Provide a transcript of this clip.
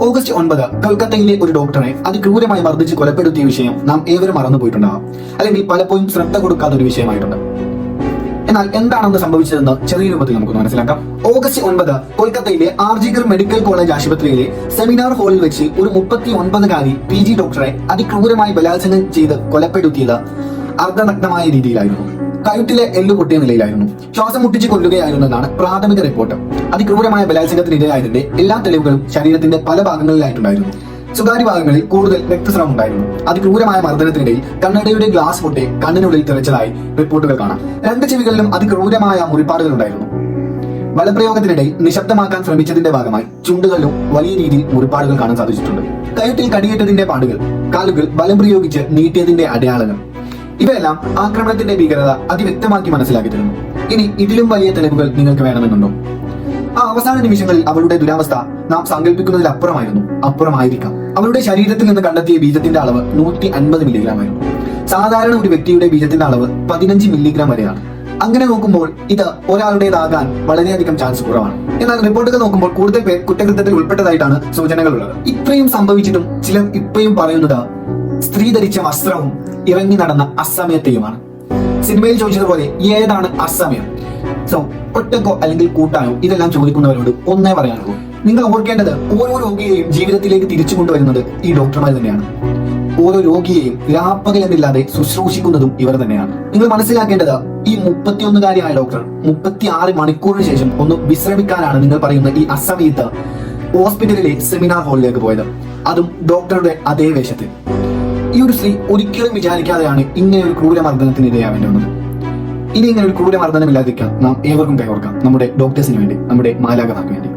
August 9 കൊൽക്കത്തയിലെ ഒരു ഡോക്ടറെ അതിക്രൂരമായി മർദ്ദിച്ച് കൊലപ്പെടുത്തിയ വിഷയം നാം ഏവരും മറന്നുപോയിട്ടുണ്ടാവാം, അല്ലെങ്കിൽ പലപ്പോഴും ശ്രദ്ധ കൊടുക്കാത്ത ഒരു വിഷയമായിട്ടുണ്ട്. എന്നാൽ എന്താണെന്ന് സംഭവിച്ചതെന്ന് ചെറിയ രൂപത്തിൽ നമുക്ക് മനസ്സിലാക്കാം. ഓഗസ്റ്റ് 9 കൊൽക്കത്തയിലെ ആർജികർ മെഡിക്കൽ കോളേജ് ആശുപത്രിയിലെ സെമിനാർ ഹാളിൽ വെച്ച് ഒരു 39-കാരി PG ഡോക്ടറെ അതിക്രൂരമായി ബലാത്സംഗം ചെയ്ത് കൊലപ്പെടുത്തിയത് അർദ്ധനഗ്നമായ രീതിയിലായിരുന്നു. കഴുത്തിലെ എല്ലു പൊട്ടിയ നിലയിലായിരുന്നു. ശ്വാസം മുട്ടിച്ച് കൊല്ലുകയായിരുന്നു എന്നാണ് പ്രാഥമിക റിപ്പോർട്ട്. അതിക്രൂരമായ ബലാത്സംഗത്തിനിരയായതിന്റെ എല്ലാ തെളിവുകളും ശരീരത്തിന്റെ പല ഭാഗങ്ങളിലായിട്ടുണ്ടായിരുന്നു. സ്വകാര്യ ഭാഗങ്ങളിൽ കൂടുതൽ രക്തസ്രാവം ഉണ്ടായിരുന്നു. അതിക്രൂരമായ മർദ്ദനത്തിനിടയിൽ കണ്ണടയുടെ ഗ്ലാസ് പൊട്ടി കണ്ണിനുള്ളിൽ തെറിച്ചതായി റിപ്പോർട്ടുകൾ കാണാം. 2 ചെവികളിലും അതിക്രൂരമായ മുറിപ്പാടുകൾ ഉണ്ടായിരുന്നു. ബലപ്രയോഗത്തിനിടയിൽ നിശബ്ദമാക്കാൻ ശ്രമിച്ചതിന്റെ ഭാഗമായി ചുണ്ടുകളിലും വലിയ രീതിയിൽ മുറിപ്പാടുകൾ കാണാൻ സാധിച്ചിട്ടുണ്ട്. കഴുത്തിൽ കടിയേറ്റതിന്റെ പാടുകൾ, കാലുകൾ ബലം പ്രയോഗിച്ച് നീട്ടിയതിന്റെ അടയാളങ്ങൾ, ഇവയെല്ലാം ആക്രമണത്തിന്റെ ഭീകരത അതിവ്യക്തമാക്കി മനസ്സിലാക്കി തരുന്നു. ഇനി ഇതിലും വലിയ തെളിവുകൾ നിങ്ങൾക്ക് വേണമെന്നുണ്ടോ? ആ അവസാന നിമിഷങ്ങളിൽ അവളുടെ ദുരവസ്ഥ നാം അപ്പുറമായിരിക്കാം. അവളുടെ ശരീരത്തിൽ നിന്ന് കണ്ടെത്തിയ ബീജത്തിന്റെ അളവ് 150 മില്ലിഗ്രാം ആയിരുന്നു. സാധാരണ ഒരു വ്യക്തിയുടെ ബീജത്തിന്റെ അളവ് 15 മില്ലിഗ്രാം വരെയാണ്. അങ്ങനെ നോക്കുമ്പോൾ ഇത് ഒരാളുടേതാകാൻ വളരെയധികം ചാൻസ് കുറവാണ്. എന്നാൽ റിപ്പോർട്ടുകൾ നോക്കുമ്പോൾ കൂടുതൽ പേർ കുറ്റകൃത്യത്തിൽ ഉൾപ്പെട്ടതായിട്ടാണ് സൂചനകളുള്ളത്. ഇത്രയും സംഭവിച്ചിട്ടും ചിലർ ഇപ്പോഴും പറയുന്നത് സ്ത്രീ ധരിച്ച വസ്ത്രവും ഇറങ്ങി നടന്ന അസമയത്തെയുമാണ്. സിനിമയിൽ ചോദിച്ചതുപോലെ ഏതാണ് അസമയം? ഒറ്റക്കോ അല്ലെങ്കിൽ കൂട്ടായോ? ഇതെല്ലാം ചോദിക്കുന്നവരോട് ഒന്നേ പറയാനുള്ളൂ, നിങ്ങൾ ഓർക്കേണ്ടത് ഓരോ രോഗിയെയും ജീവിതത്തിലേക്ക് തിരിച്ചു കൊണ്ടുവരുന്നത് ഈ ഡോക്ടർമാർ തന്നെയാണ്. ഓരോ രോഗിയെയും രാപ്പകലെന്നില്ലാതെ ശുശ്രൂഷിക്കുന്നതും ഇവർ തന്നെയാണ്. നിങ്ങൾ മനസ്സിലാക്കേണ്ടത് ഈ 31-കാരിയായ ഡോക്ടർ 36 മണിക്കൂറിന് ശേഷം ഒന്ന് വിശ്രമിക്കാനാണ് നിങ്ങൾ പറയുന്ന ഈ അസമയത്ത് ഹോസ്പിറ്റലിലെ സെമിനാർ ഹാളിലേക്ക് പോയത്, അതും ഡോക്ടറുടെ അതേ വേഷത്തിൽ. ഈ ഒരു സ്ത്രീ ഒരിക്കലും വിചാരിക്കാതെയാണ് ഇങ്ങനെ ഒരു ക്രൂരമർദ്ദനത്തിന് ഇരയാവേണ്ടി വന്നത്. ഇനി ഇങ്ങനെ ഒരു ക്രൂരമർദ്ദനമില്ലാതിരിക്കാൻ നാം ഏവർക്കും കൈകോർക്കാം, നമ്മുടെ ഡോക്ടേഴ്സിന് വേണ്ടി, നമ്മുടെ മാലാഖമാർക്ക് വേണ്ടി.